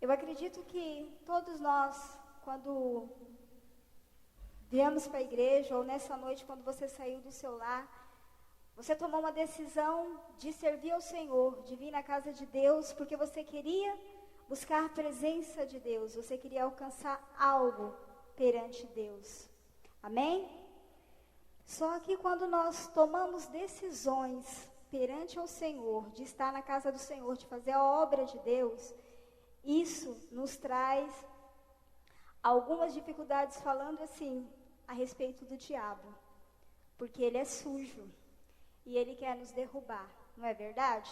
Eu acredito que todos nós, quando viemos para a igreja, ou nessa noite, quando você saiu do seu lar, você tomou uma decisão de servir ao Senhor, de vir na casa de Deus, porque você queria buscar a presença de Deus, você queria alcançar algo perante Deus. Amém? Só que quando nós tomamos decisões perante ao Senhor, de estar na casa do Senhor, de fazer a obra de Deus, isso nos traz algumas dificuldades, falando assim, a respeito do diabo. Porque ele é sujo e ele quer nos derrubar, não é verdade?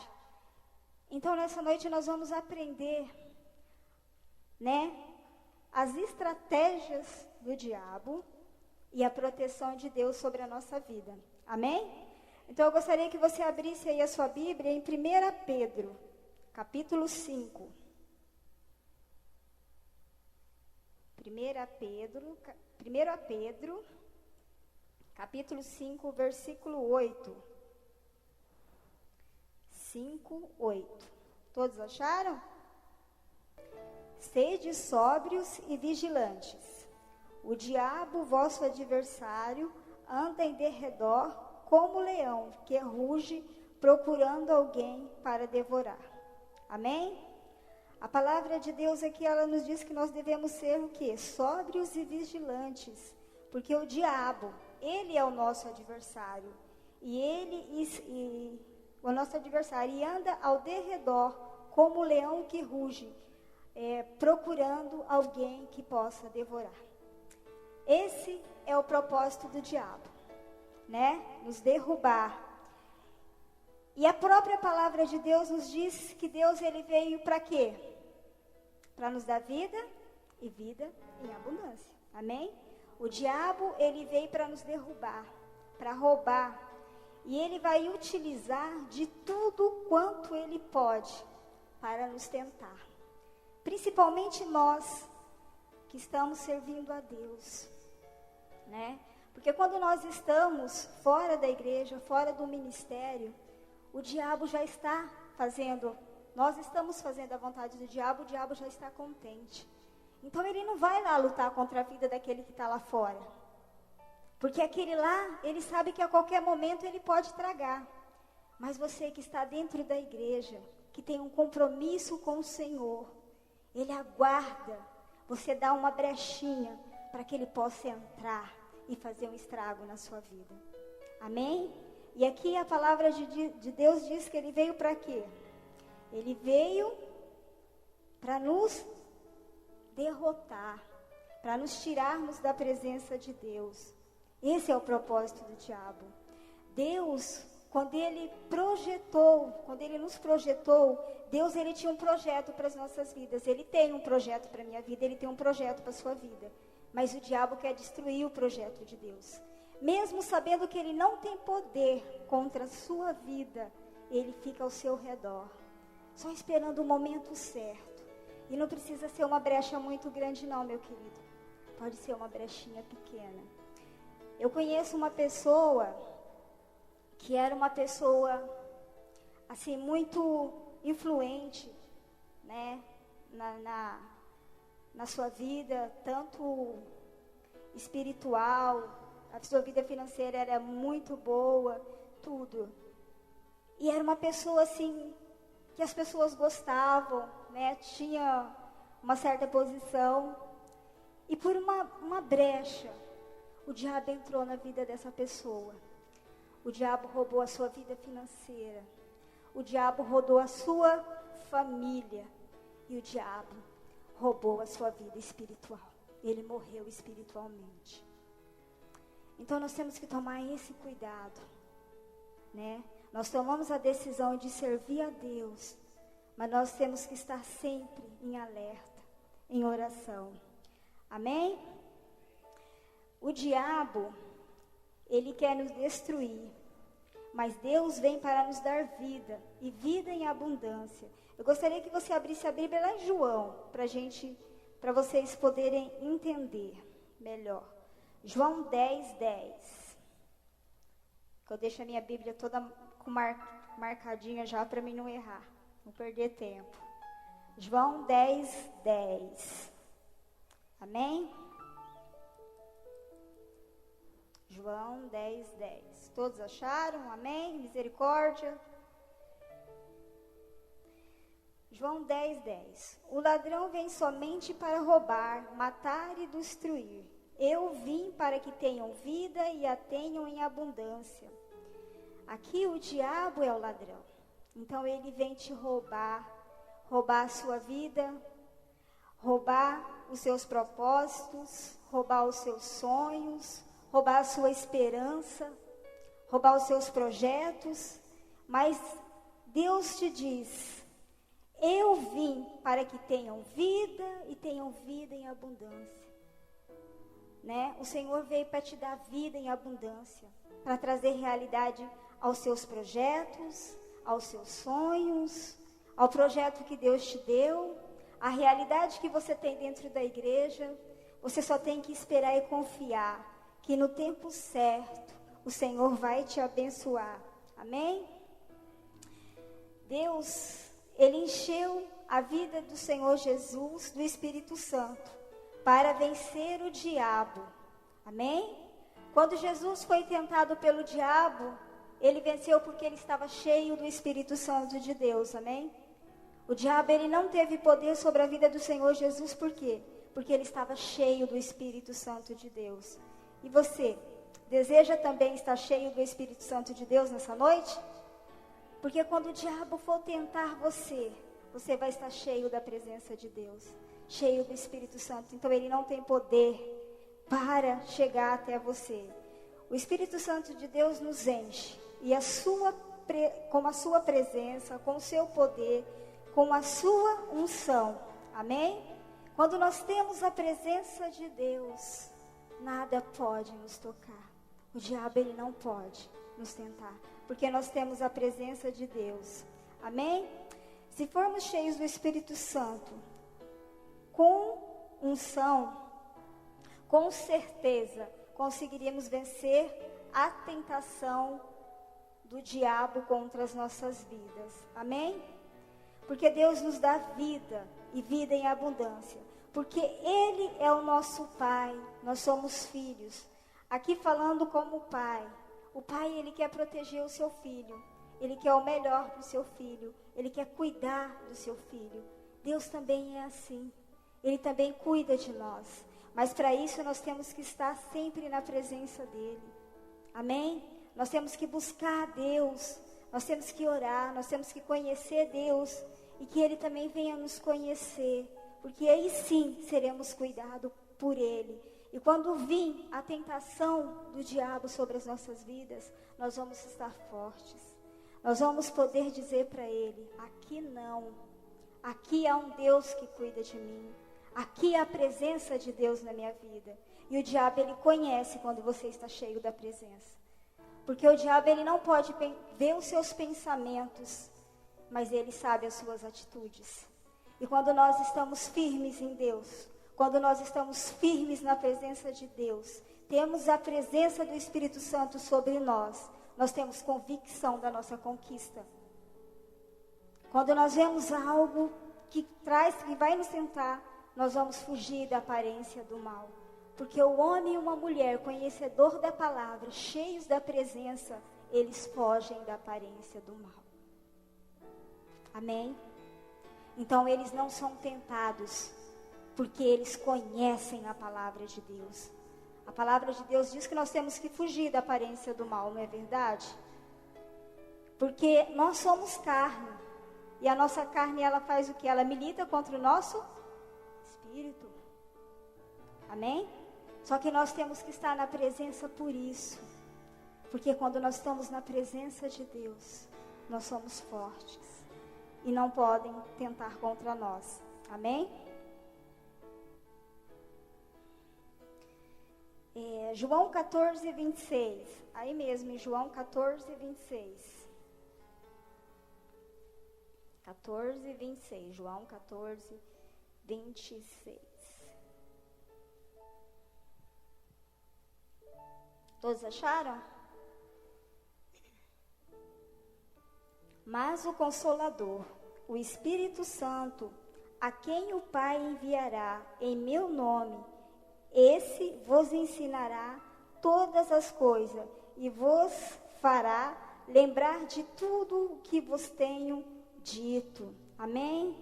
Então, nessa noite nós vamos aprender, as estratégias do diabo e a proteção de Deus sobre a nossa vida. Amém? Então, eu gostaria que você abrisse aí a sua Bíblia em 1 Pedro, capítulo 5. 1 Pedro, capítulo 5, versículo 8. 5, 8. Todos acharam? Sede sóbrios e vigilantes. O diabo, vosso adversário, anda em derredor como leão, que ruge, procurando alguém para devorar. Amém? A palavra de Deus aqui, ela nos diz que nós devemos ser o quê? Sóbrios e vigilantes. Porque o diabo, ele é o nosso adversário. O nosso adversário, e anda ao derredor como leão que ruge, procurando alguém que possa devorar. Esse é o propósito do diabo, nos derrubar. E a própria palavra de Deus nos diz que Deus, ele veio para quê? Para nos dar vida e vida em abundância. Amém? O diabo, ele veio para nos derrubar, para roubar. E ele vai utilizar de tudo quanto ele pode para nos tentar. Principalmente nós que estamos servindo a Deus, Porque quando nós estamos fora da igreja, fora do ministério, o diabo já está nós estamos fazendo a vontade do diabo, o diabo já está contente. Então ele não vai lá lutar contra a vida daquele que está lá fora. Porque aquele lá, ele sabe que a qualquer momento ele pode tragar. Mas você que está dentro da igreja, que tem um compromisso com o Senhor, ele aguarda você dar uma brechinha para que ele possa entrar e fazer um estrago na sua vida. Amém? E aqui a palavra de Deus diz que ele veio para quê? Ele veio para nos derrotar, para nos tirarmos da presença de Deus. Esse é o propósito do diabo. Deus, quando ele nos projetou, Deus, ele tinha um projeto para as nossas vidas. Ele tem um projeto para a minha vida, ele tem um projeto para a sua vida. Mas o diabo quer destruir o projeto de Deus. Mesmo sabendo que ele não tem poder contra a sua vida, ele fica ao seu redor, só esperando o momento certo. E não precisa ser uma brecha muito grande não, meu querido. Pode ser uma brechinha pequena. Eu conheço uma pessoa que era uma pessoa assim muito influente, na sua vida, tanto espiritual, a sua vida financeira era muito boa, tudo. E era uma pessoa assim que as pessoas gostavam, tinha uma certa posição. E por uma brecha, o diabo entrou na vida dessa pessoa. O diabo roubou a sua vida financeira. O diabo roubou a sua família. E o diabo roubou a sua vida espiritual. Ele morreu espiritualmente. Então nós temos que tomar esse cuidado, Nós tomamos a decisão de servir a Deus, mas nós temos que estar sempre em alerta, em oração. Amém? O diabo, ele quer nos destruir, mas Deus vem para nos dar vida, e vida em abundância. Eu gostaria que você abrisse a Bíblia lá em João, para vocês poderem entender melhor. João 10, 10. Que eu deixo a minha Bíblia toda marcadinha já para mim não errar, não perder tempo. João 10, 10. Amém? João 10, 10. Todos acharam? Amém? Misericórdia. João 10, 10. O ladrão vem somente para roubar, matar e destruir. Eu vim para que tenham vida e a tenham em abundância. Aqui o diabo é o ladrão. Então ele vem te roubar a sua vida, roubar os seus propósitos, roubar os seus sonhos, roubar a sua esperança, roubar os seus projetos. Mas Deus te diz: eu vim para que tenham vida e tenham vida em abundância. Né? O Senhor veio para te dar vida em abundância, para trazer realidade aos seus projetos, aos seus sonhos, ao projeto que Deus te deu, a realidade que você tem dentro da igreja. Você só tem que esperar e confiar que no tempo certo o Senhor vai te abençoar. Amém? Deus, Ele encheu a vida do Senhor Jesus do Espírito Santo para vencer o diabo. Amém? Quando Jesus foi tentado pelo diabo, ele venceu porque ele estava cheio do Espírito Santo de Deus. Amém? O diabo, ele não teve poder sobre a vida do Senhor Jesus. Por quê? Porque ele estava cheio do Espírito Santo de Deus. E você, deseja também estar cheio do Espírito Santo de Deus nessa noite? Porque quando o diabo for tentar você, você vai estar cheio da presença de Deus, cheio do Espírito Santo. Então ele não tem poder para chegar até você. O Espírito Santo de Deus nos enche. E com a sua presença, com o seu poder, com a sua unção. Amém? Quando nós temos a presença de Deus, nada pode nos tocar. O diabo, ele não pode nos tentar, porque nós temos a presença de Deus. Amém? Se formos cheios do Espírito Santo, com unção, com certeza conseguiríamos vencer a tentação do diabo contra as nossas vidas. Amém? Porque Deus nos dá vida e vida em abundância. Porque Ele é o nosso Pai, nós somos filhos. Aqui falando como Pai. O Pai, Ele quer proteger o seu filho. Ele quer o melhor para o seu filho. Ele quer cuidar do seu filho. Deus também é assim. Ele também cuida de nós. Mas para isso nós temos que estar sempre na presença dEle. Amém? Nós temos que buscar a Deus. Nós temos que orar. Nós temos que conhecer Deus. E que Ele também venha nos conhecer. Porque aí sim seremos cuidados por Ele. E quando vir a tentação do diabo sobre as nossas vidas, nós vamos estar fortes. Nós vamos poder dizer para Ele: aqui não. Aqui há um Deus que cuida de mim. Aqui há a presença de Deus na minha vida. E o diabo, ele conhece quando você está cheio da presença. Porque o diabo, ele não pode ver os seus pensamentos, mas ele sabe as suas atitudes. E quando nós estamos firmes em Deus, quando nós estamos firmes na presença de Deus, temos a presença do Espírito Santo sobre nós, nós temos convicção da nossa conquista. Quando nós vemos algo que vai nos tentar, nós vamos fugir da aparência do mal. Porque o homem e uma mulher, conhecedor da palavra, cheios da presença, eles fogem da aparência do mal. Amém? Então eles não são tentados, porque eles conhecem a palavra de Deus. A palavra de Deus diz que nós temos que fugir da aparência do mal, não é verdade? Porque nós somos carne. E a nossa carne, ela faz o que? Ela milita contra o nosso espírito. Amém? Só que nós temos que estar na presença por isso. Porque quando nós estamos na presença de Deus, nós somos fortes. E não podem tentar contra nós. Amém? João 14, 26. Aí mesmo, em João 14, 26. 14, 26. João 14, 26. Todos acharam? Mas o Consolador, o Espírito Santo, a quem o Pai enviará em meu nome, esse vos ensinará todas as coisas e vos fará lembrar de tudo o que vos tenho dito. Amém?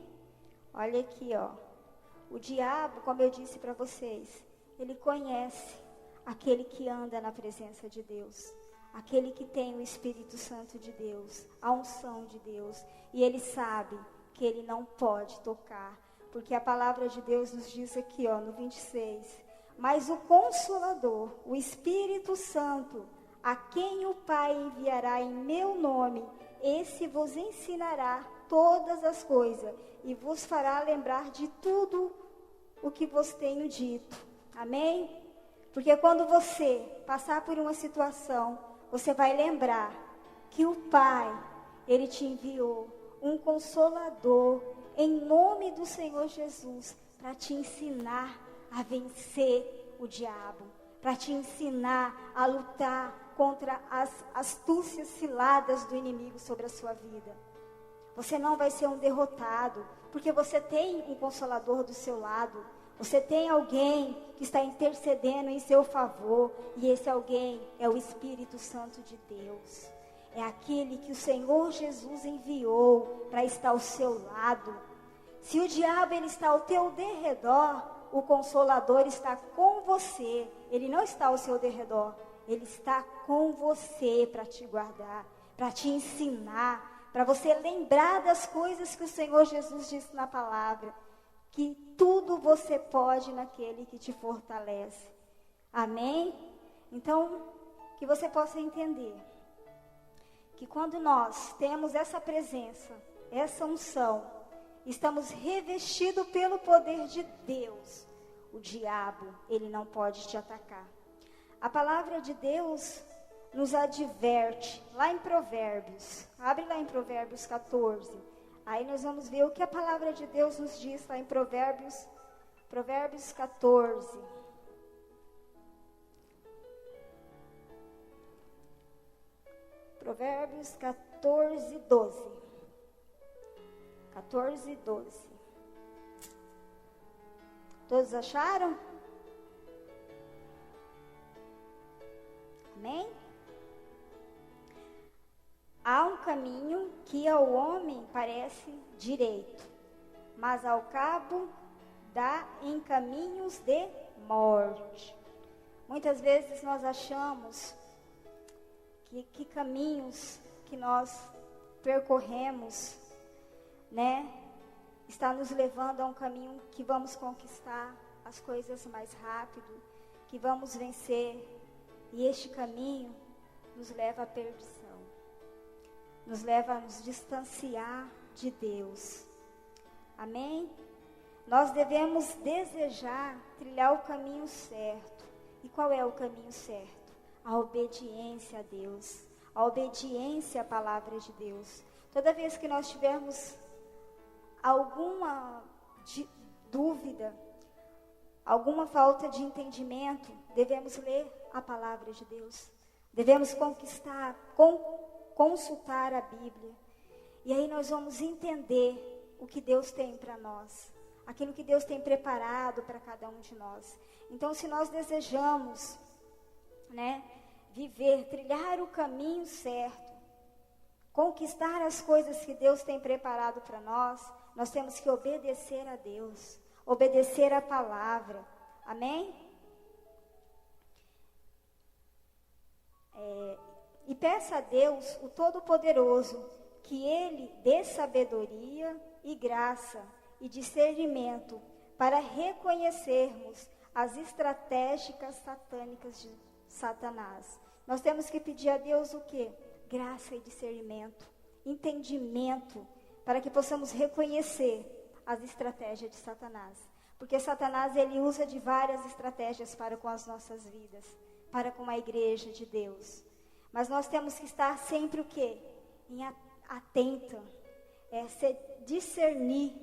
Olha aqui, ó. O diabo, como eu disse para vocês, ele conhece aquele que anda na presença de Deus, aquele que tem o Espírito Santo de Deus, a unção de Deus, e ele sabe que ele não pode tocar, porque a palavra de Deus nos diz aqui, ó, no 26, mas o Consolador, o Espírito Santo, a quem o Pai enviará em meu nome, esse vos ensinará todas as coisas e vos fará lembrar de tudo o que vos tenho dito. Amém? Porque quando você passar por uma situação, você vai lembrar que o Pai, Ele te enviou um Consolador em nome do Senhor Jesus para te ensinar a vencer o diabo, para te ensinar a lutar contra as astúcias ciladas do inimigo sobre a sua vida. Você não vai ser um derrotado, porque você tem um Consolador do seu lado. Você tem alguém que está intercedendo em seu favor, e esse alguém é o Espírito Santo de Deus. É aquele que o Senhor Jesus enviou para estar ao seu lado. Se o diabo ele está ao teu derredor, o Consolador está com você. Ele não está ao seu derredor, ele está com você para te guardar, para te ensinar, para você lembrar das coisas que o Senhor Jesus disse na palavra. Que tudo você pode naquele que te fortalece. Amém? Então, que você possa entender que quando nós temos essa presença, essa unção, estamos revestidos pelo poder de Deus, o diabo, ele não pode te atacar. A palavra de Deus nos adverte, lá em Provérbios, abre lá em Provérbios 14, aí nós vamos ver o que a palavra de Deus nos diz lá em Provérbios 14. Provérbios 14, 12. 14, 12. Todos acharam? Amém? Há um caminho que ao homem parece direito, mas ao cabo dá em caminhos de morte. Muitas vezes nós achamos que caminhos que nós percorremos, né, está nos levando a um caminho que vamos conquistar as coisas mais rápido, que vamos vencer, e este caminho nos leva à perdição, nos leva a nos distanciar de Deus. Amém? Nós devemos desejar trilhar o caminho certo. E qual é o caminho certo? A obediência a Deus, a obediência à palavra de Deus. Toda vez que nós tivermos alguma dúvida, alguma falta de entendimento, devemos ler a palavra de Deus. Devemos consultar a Bíblia. E aí nós vamos entender o que Deus tem para nós, aquilo que Deus tem preparado para cada um de nós. Então, se nós desejamos, né, viver, trilhar o caminho certo, conquistar as coisas que Deus tem preparado para nós temos que obedecer a Deus, obedecer a palavra. Amém? E peça a Deus, o Todo-Poderoso, que Ele dê sabedoria e graça e discernimento para reconhecermos as estratégias satânicas de Satanás. Nós temos que pedir a Deus o quê? Graça e discernimento, entendimento, para que possamos reconhecer as estratégias de Satanás. Porque Satanás, ele usa de várias estratégias para com as nossas vidas, para com a igreja de Deus. Mas nós temos que estar sempre o quê? Atenta, discernir,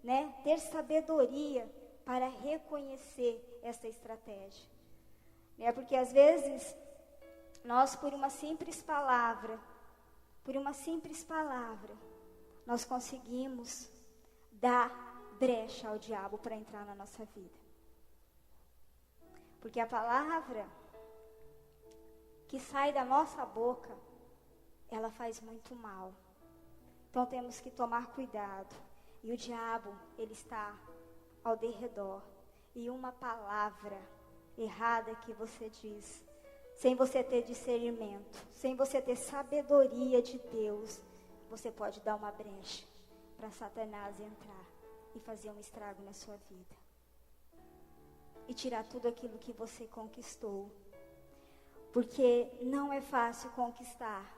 né? Ter sabedoria para reconhecer essa estratégia. Né? Porque às vezes, nós por uma simples palavra, nós conseguimos dar brecha ao diabo para entrar na nossa vida. Porque a palavra que sai da nossa boca, ela faz muito mal. Então temos que tomar cuidado. E o diabo, ele está ao derredor. E uma palavra errada que você diz, sem você ter discernimento, sem você ter sabedoria de Deus, você pode dar uma brecha para Satanás entrar e fazer um estrago na sua vida. E tirar tudo aquilo que você conquistou. Porque não é fácil conquistar.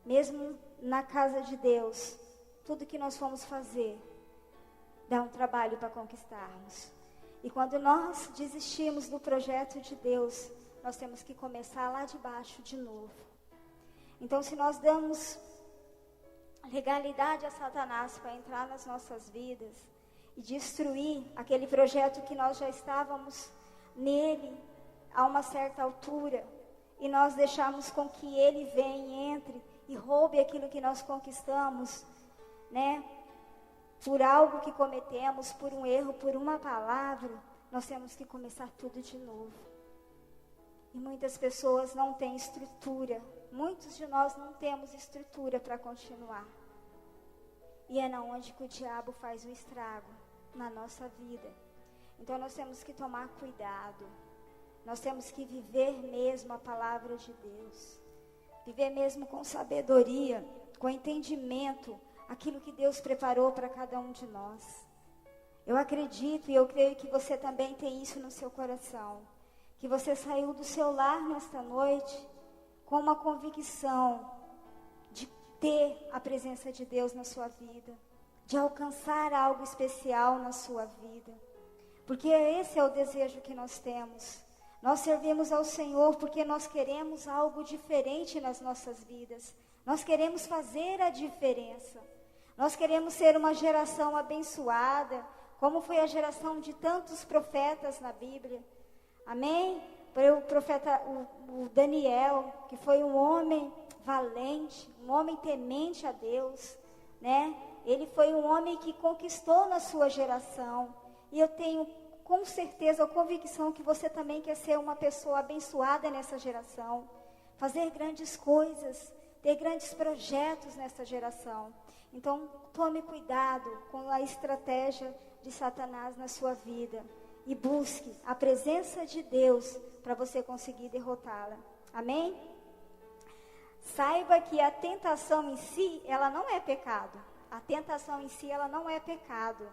Mesmo na casa de Deus, tudo que nós fomos fazer, dá um trabalho para conquistarmos. E quando nós desistimos do projeto de Deus, nós temos que começar lá de baixo de novo. Então, se nós damos legalidade a Satanás para entrar nas nossas vidas e destruir aquele projeto que nós já estávamos nele a uma certa altura, e nós deixarmos com que ele venha e entre e roube aquilo que nós conquistamos, né? Por algo que cometemos, por um erro, por uma palavra, nós temos que começar tudo de novo. E muitas pessoas não têm estrutura. Muitos de nós não temos estrutura para continuar. E é na onde que o diabo faz o estrago na nossa vida. Então nós temos que tomar cuidado. Nós temos que viver mesmo a palavra de Deus. Viver mesmo com sabedoria, com entendimento, aquilo que Deus preparou para cada um de nós. Eu acredito e eu creio que você também tem isso no seu coração. Que você saiu do seu lar nesta noite com uma convicção de ter a presença de Deus na sua vida, de alcançar algo especial na sua vida. Porque esse é o desejo que nós temos. Nós servimos ao Senhor porque nós queremos algo diferente nas nossas vidas. Nós queremos fazer a diferença. Nós queremos ser uma geração abençoada, como foi a geração de tantos profetas na Bíblia. Amém? O profeta o Daniel, que foi um homem valente, um homem temente a Deus, né? Ele foi um homem que conquistou na sua geração. E eu tenho com certeza a convicção que você também quer ser uma pessoa abençoada nessa geração. Fazer grandes coisas, ter grandes projetos nessa geração. Então, tome cuidado com a estratégia de Satanás na sua vida. E busque a presença de Deus para você conseguir derrotá-la. Amém? Saiba que a tentação em si, ela não é pecado. A tentação em si, ela não é pecado.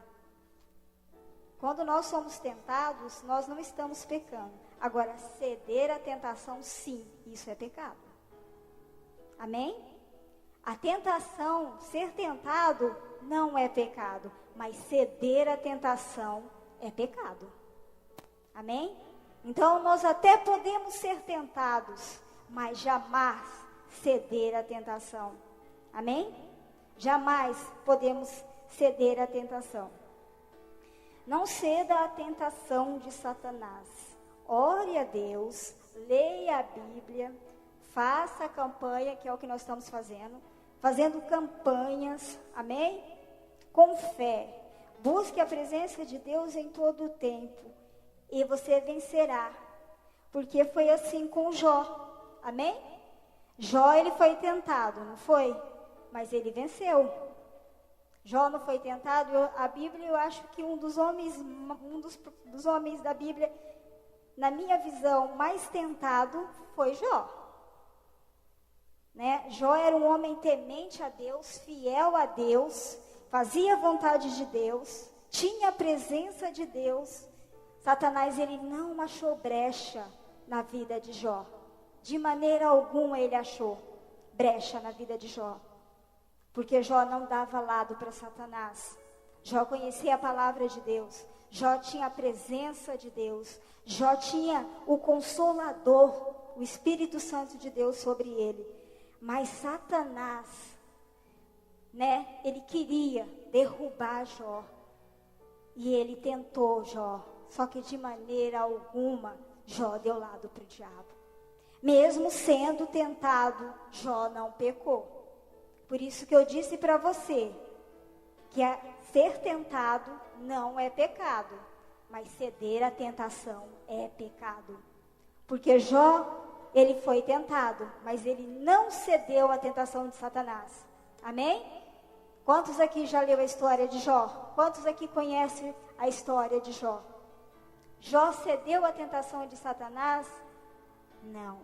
Quando nós somos tentados, nós não estamos pecando. Agora, ceder à tentação, sim, isso é pecado. Amém? A tentação, ser tentado, não é pecado. Mas ceder à tentação é pecado. Amém? Então, nós até podemos ser tentados, mas jamais ceder à tentação. Amém? Jamais podemos ceder à tentação. Não ceda à tentação de Satanás. Ore a Deus, leia a Bíblia, faça a campanha, que é o que nós estamos fazendo. Fazendo campanhas, amém? Com fé. Busque a presença de Deus em todo o tempo. E você vencerá. Porque foi assim com Jó. Amém? Jó, ele foi tentado, não foi? Mas ele venceu. Jó não foi tentado. A Bíblia, eu acho que um dos homens da Bíblia, na minha visão, mais tentado foi Jó. Né? Jó era um homem temente a Deus, fiel a Deus, fazia a vontade de Deus, tinha a presença de Deus. Satanás, ele não achou brecha na vida de Jó. De maneira alguma ele achou brecha na vida de Jó. Porque Jó não dava lado para Satanás. Jó conhecia a palavra de Deus. Jó tinha a presença de Deus. Jó tinha o Consolador, o Espírito Santo de Deus sobre ele. Mas Satanás, né, ele queria derrubar Jó. E ele tentou Jó. Só que de maneira alguma Jó deu lado para o diabo. Mesmo sendo tentado, Jó não pecou. Por isso que eu disse para você, que ser tentado não é pecado, mas ceder à tentação é pecado. Porque Jó, ele foi tentado, mas ele não cedeu à tentação de Satanás. Amém? Quantos aqui já leu a história de Jó? Quantos aqui conhecem a história de Jó? Jó cedeu à tentação de Satanás? Não.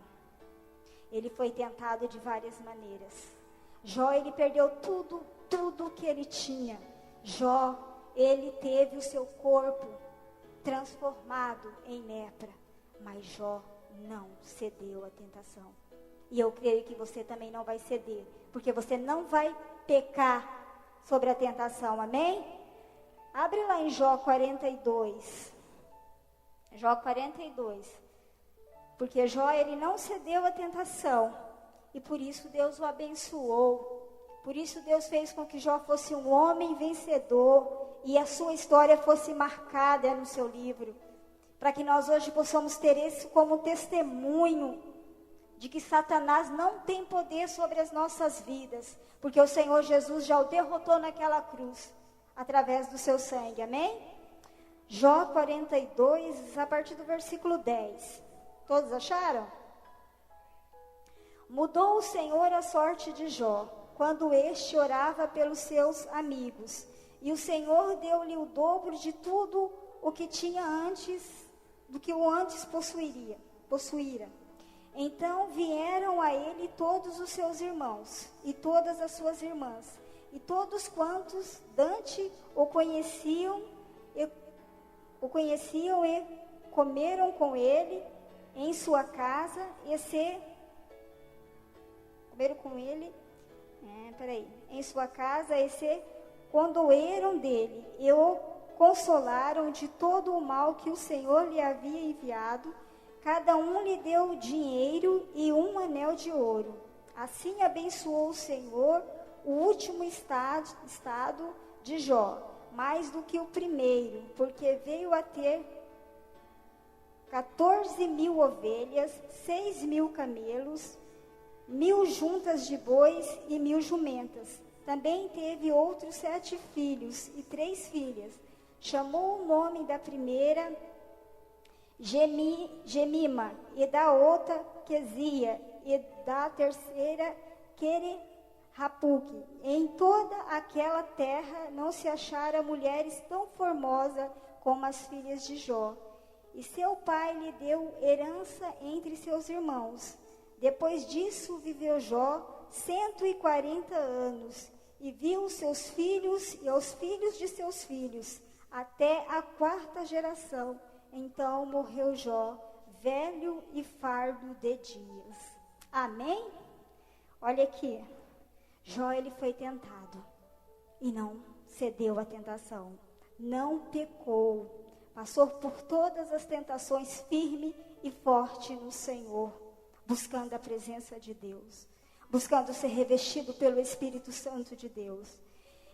Ele foi tentado de várias maneiras. Jó, ele perdeu tudo que ele tinha. Jó, ele teve o seu corpo transformado em lepra. Mas Jó não cedeu à tentação. E eu creio que você também não vai ceder, porque você não vai pecar sobre a tentação, amém? Abre lá em Jó 42. Jó 42. Porque Jó, ele não cedeu à tentação. E por isso Deus o abençoou. Por isso Deus fez com que Jó fosse um homem vencedor. E a sua história fosse marcada no seu livro. Para que nós hoje possamos ter isso como testemunho de que Satanás não tem poder sobre as nossas vidas. Porque o Senhor Jesus já o derrotou naquela cruz, através do seu sangue, amém? Jó 42, a partir do versículo 10. Todos acharam? Mudou o Senhor a sorte de Jó, quando este orava pelos seus amigos. E o Senhor deu-lhe o dobro de tudo o que tinha antes, do que o antes possuíra. Então vieram a ele todos os seus irmãos, e todas as suas irmãs, e todos quantos dante o conheciam e comeram com ele em sua casa, em sua casa, e se condoeram dele, e o consolaram de todo o mal que o Senhor lhe havia enviado. Cada um lhe deu dinheiro e um anel de ouro. Assim abençoou o Senhor o último estado de Jó, mais do que o primeiro, porque veio a ter 14.000 ovelhas, 6.000 camelos, 1.000 juntas de bois e 1.000 jumentas. Também teve outros 7 filhos e 3 filhas. Chamou o nome da primeira Gemima, e da outra Quesia, e da terceira Quere-Rapuque. Em toda aquela terra não se achara mulheres tão formosas como as filhas de Jó. E seu pai lhe deu herança entre seus irmãos. Depois disso viveu Jó 140 anos, e viu os seus filhos e os filhos de seus filhos, até a 4ª geração. Então morreu Jó, velho e fardo de dias. Amém? Olha aqui. Jó, ele foi tentado e não cedeu à tentação. Não pecou. Passou por todas as tentações firme e forte no Senhor, buscando a presença de Deus, buscando ser revestido pelo Espírito Santo de Deus.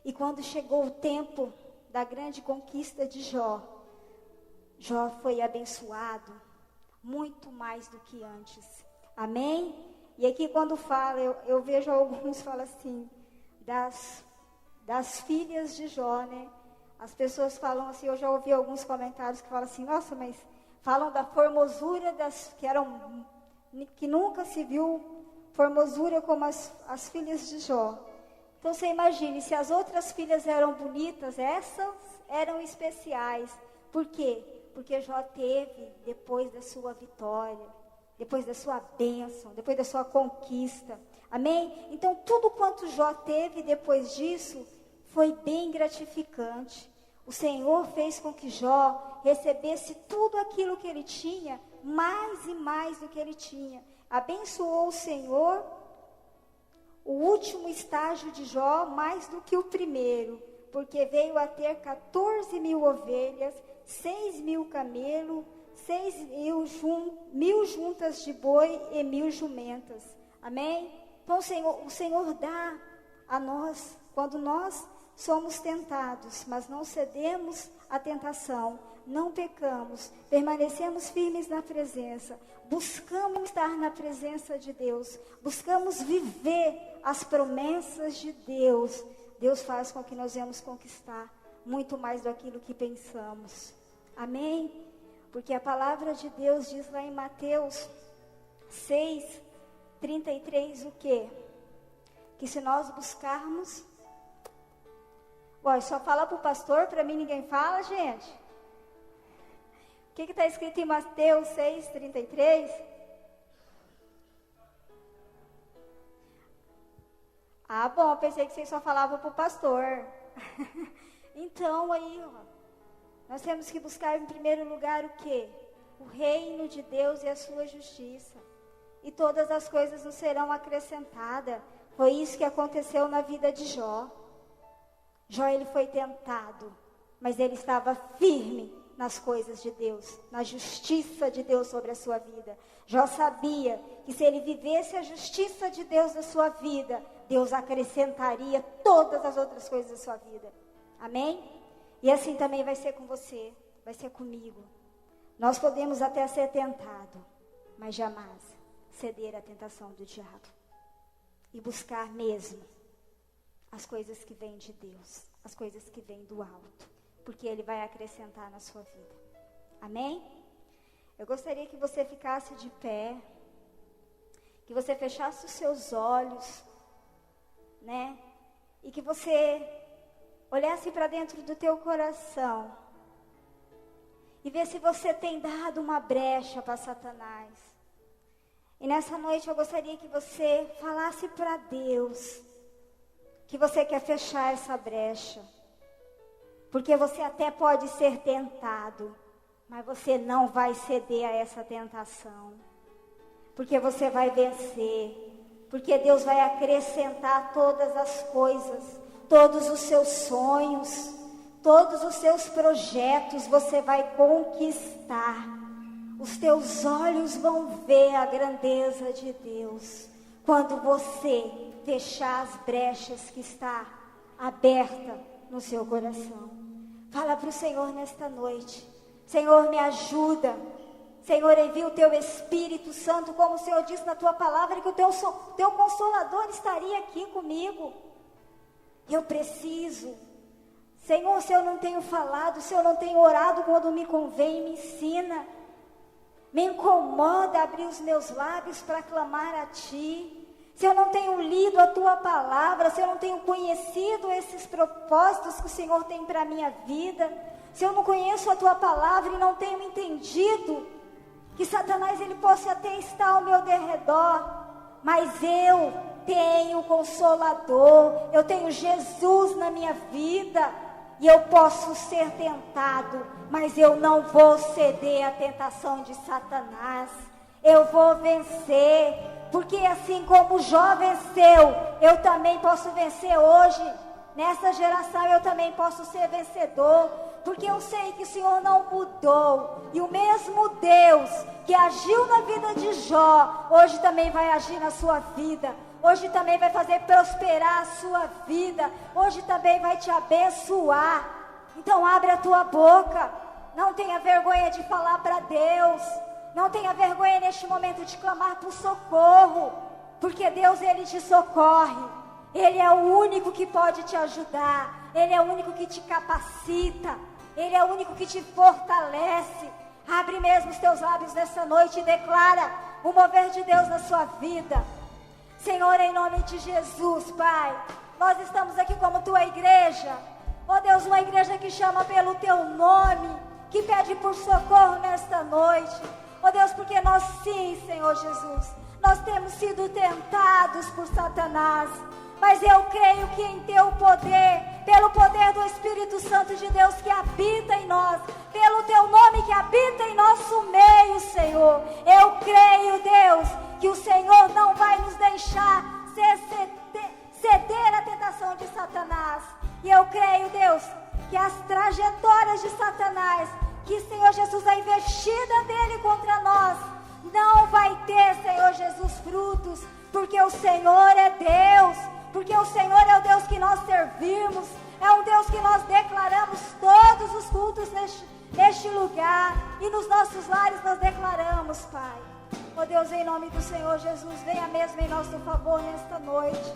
E quando chegou o tempo da grande conquista de Jó, Jó foi abençoado muito mais do que antes. Amém? E aqui quando fala, eu vejo alguns falam assim, das filhas de Jó, né? As pessoas falam assim, eu já ouvi alguns comentários que falam assim, nossa, mas falam da formosura que nunca se viu formosura como as filhas de Jó. Então você imagine, se as outras filhas eram bonitas, essas eram especiais. Por quê? Porque Jó teve, depois da sua vitória, depois da sua bênção, depois da sua conquista. Amém? Então, tudo quanto Jó teve depois disso, foi bem gratificante. O Senhor fez com que Jó recebesse tudo aquilo que ele tinha, mais e mais do que ele tinha. Abençoou o Senhor o último estágio de Jó mais do que o primeiro, porque veio a ter 14.000 ovelhas, 6.000 camelos, 1.000 juntas de boi e 1.000 jumentas. Amém? Então o Senhor dá a nós, quando nós somos tentados, mas não cedemos à tentação, não pecamos, permanecemos firmes na presença, buscamos estar na presença de Deus, buscamos viver as promessas de Deus. Deus faz com que nós venhamos conquistar muito mais do que pensamos. Amém? Porque a palavra de Deus diz lá em Mateus 6:33 o quê? Que se nós buscarmos... Só fala para o pastor, para mim ninguém fala, gente. O que está escrito em Mateus 6:33? Bom, pensei que vocês só falavam para o pastor. Então, aí, nós temos que buscar em primeiro lugar o quê? O reino de Deus e a sua justiça. E todas as coisas nos serão acrescentadas. Foi isso que aconteceu na vida de Jó. Jó, ele foi tentado, mas ele estava firme nas coisas de Deus, na justiça de Deus sobre a sua vida. Jó sabia que se ele vivesse a justiça de Deus na sua vida, Deus acrescentaria todas as outras coisas da sua vida. Amém? E assim também vai ser com você, vai ser comigo. Nós podemos até ser tentados, mas jamais ceder à tentação do diabo. E buscar mesmo as coisas que vêm de Deus, as coisas que vêm do alto, porque Ele vai acrescentar na sua vida. Amém? Eu gostaria que você ficasse de pé, que você fechasse os seus olhos, né? E que você olhasse para dentro do teu coração e ver se você tem dado uma brecha para Satanás. E nessa noite eu gostaria que você falasse para Deus que você quer fechar essa brecha. Porque você até pode ser tentado, mas você não vai ceder a essa tentação. Porque você vai vencer. Porque Deus vai acrescentar todas as coisas, todos os seus sonhos, todos os seus projetos você vai conquistar. Os teus olhos vão ver a grandeza de Deus quando você fechar as brechas que está aberta no seu coração. Fala para o Senhor nesta noite: Senhor, me ajuda. Senhor, envia o teu Espírito Santo, como o Senhor disse na tua palavra, que o teu Consolador estaria aqui comigo. Eu preciso. Senhor, se eu não tenho falado, se eu não tenho orado quando me convém, me ensina. Me incomoda abrir os meus lábios para clamar a Ti. Se eu não tenho lido a Tua palavra, se eu não tenho conhecido esses propósitos que o Senhor tem para a minha vida, se eu não conheço a Tua palavra e não tenho entendido que Satanás ele possa até estar ao meu derredor, mas eu tenho Consolador, eu tenho Jesus na minha vida, e eu posso ser tentado, mas eu não vou ceder à tentação de Satanás. Eu vou vencer, porque assim como Jó venceu, eu também posso vencer hoje. Nessa geração eu também posso ser vencedor, porque eu sei que o Senhor não mudou. E o mesmo Deus que agiu na vida de Jó, hoje também vai agir na sua vida. Hoje também vai fazer prosperar a sua vida. Hoje também vai te abençoar. Então abre a tua boca. Não tenha vergonha de falar para Deus. Não tenha vergonha neste momento de clamar por socorro. Porque Deus, Ele te socorre. Ele é o único que pode te ajudar. Ele é o único que te capacita. Ele é o único que te fortalece. Abre mesmo os teus lábios nessa noite e declara o mover de Deus na sua vida. Senhor, em nome de Jesus, Pai, nós estamos aqui como Tua igreja. Ó Deus, uma igreja que chama pelo Teu nome, que pede por socorro nesta noite. Ó Deus, porque nós sim, Senhor Jesus, nós temos sido tentados por Satanás. Mas eu creio que em Teu poder, pelo poder do Espírito Santo de Deus que habita em nós, pelo Teu nome que habita em nosso meio, Senhor, eu creio, Deus, que o Senhor não vai nos deixar ceder à tentação de Satanás. E eu creio, Deus, que as trajetórias de Satanás, que, Senhor Jesus, a investida dele contra nós, não vai ter, Senhor Jesus, frutos, porque o Senhor é Deus, porque o Senhor é o Deus que nós servimos, é um Deus que nós declaramos todos os cultos neste lugar, e nos nossos lares nós declaramos, Pai. Ó Deus, em nome do Senhor Jesus, venha mesmo em nosso favor nesta noite.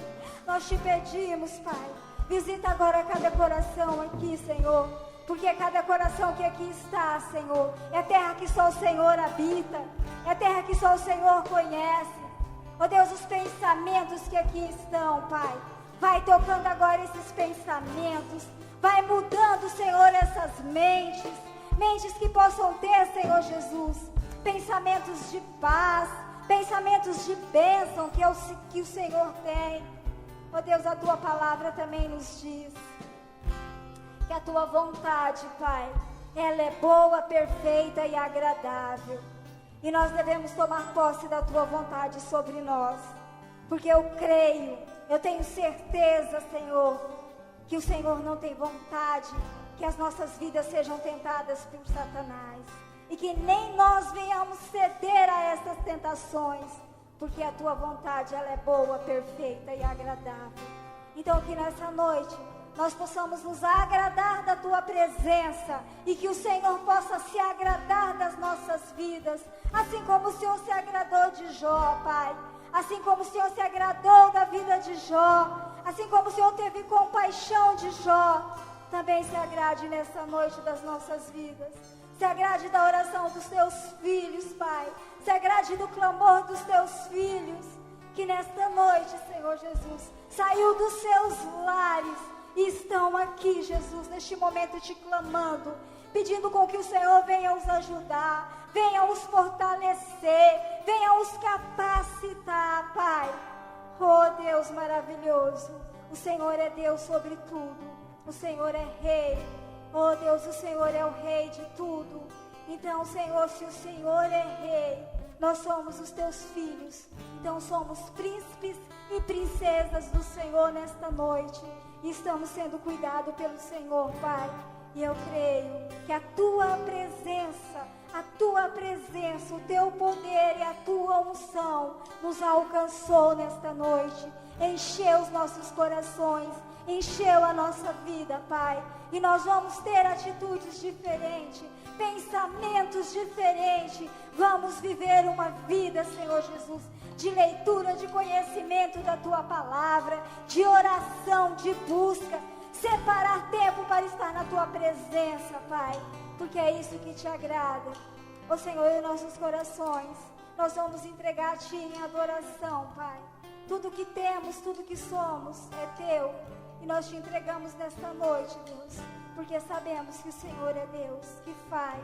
Nós te pedimos, Pai, Visita agora cada coração aqui, Senhor, porque cada coração que aqui está, Senhor, é terra que só o Senhor habita, é terra que só o Senhor conhece. Ó Deus, os pensamentos que aqui estão, Pai, vai tocando agora esses pensamentos, vai mudando, Senhor, essas mentes que possam ter, Senhor Jesus, pensamentos de paz, pensamentos de bênção que o Senhor tem. Ó Deus, a Tua palavra também nos diz que a Tua vontade, Pai, ela é boa, perfeita e agradável. E nós devemos tomar posse da Tua vontade sobre nós, porque eu creio, eu tenho certeza, Senhor, que o Senhor não tem vontade que as nossas vidas sejam tentadas por Satanás, e que nem nós venhamos ceder a essas tentações, porque a Tua vontade, ela é boa, perfeita e agradável. Então que nessa noite nós possamos nos agradar da Tua presença, e que o Senhor possa se agradar das nossas vidas, assim como o Senhor se agradou de Jó, Pai, assim como o Senhor se agradou da vida de Jó, assim como o Senhor teve compaixão de Jó, também se agrade nessa noite das nossas vidas. Se agrade da oração dos Teus filhos, Pai, se agrade do clamor dos Teus filhos, que nesta noite, Senhor Jesus, saiu dos seus lares e estão aqui, Jesus, neste momento te clamando, pedindo com que o Senhor venha os ajudar, venha os fortalecer, venha os capacitar, Pai. Oh Deus maravilhoso, o Senhor é Deus sobre tudo, o Senhor é Rei. Oh Deus, o Senhor é o Rei de tudo. Então, Senhor, se o Senhor é Rei, nós somos os Teus filhos, então somos príncipes e princesas do Senhor nesta noite, e estamos sendo cuidados pelo Senhor, Pai. E eu creio que a Tua presença, o Teu poder e a Tua unção nos alcançou nesta noite, encheu os nossos corações, encheu a nossa vida, Pai. E nós vamos ter atitudes diferentes, pensamentos diferentes. Vamos viver uma vida, Senhor Jesus, de leitura, de conhecimento da Tua palavra, de oração, de busca. Separar tempo para estar na Tua presença, Pai, porque é isso que Te agrada. Ó Senhor, em nossos corações, nós vamos entregar a Ti em adoração, Pai. Tudo que temos, tudo que somos é Teu. E nós Te entregamos nesta noite, Deus, porque sabemos que o Senhor é Deus, que faz,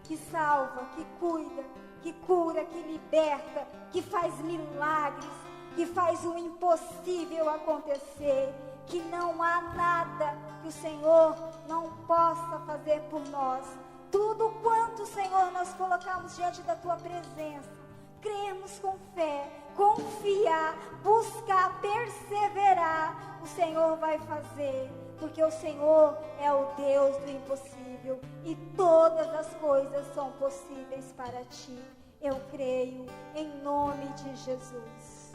que salva, que cuida, que cura, que liberta, que faz milagres, que faz o impossível acontecer, que não há nada que o Senhor não possa fazer por nós. Tudo quanto, Senhor, nós colocamos diante da Tua presença, cremos com fé, confiar, buscar, perseverar, o Senhor vai fazer, porque o Senhor é o Deus do impossível e todas as coisas são possíveis para Ti. Eu creio em nome de Jesus.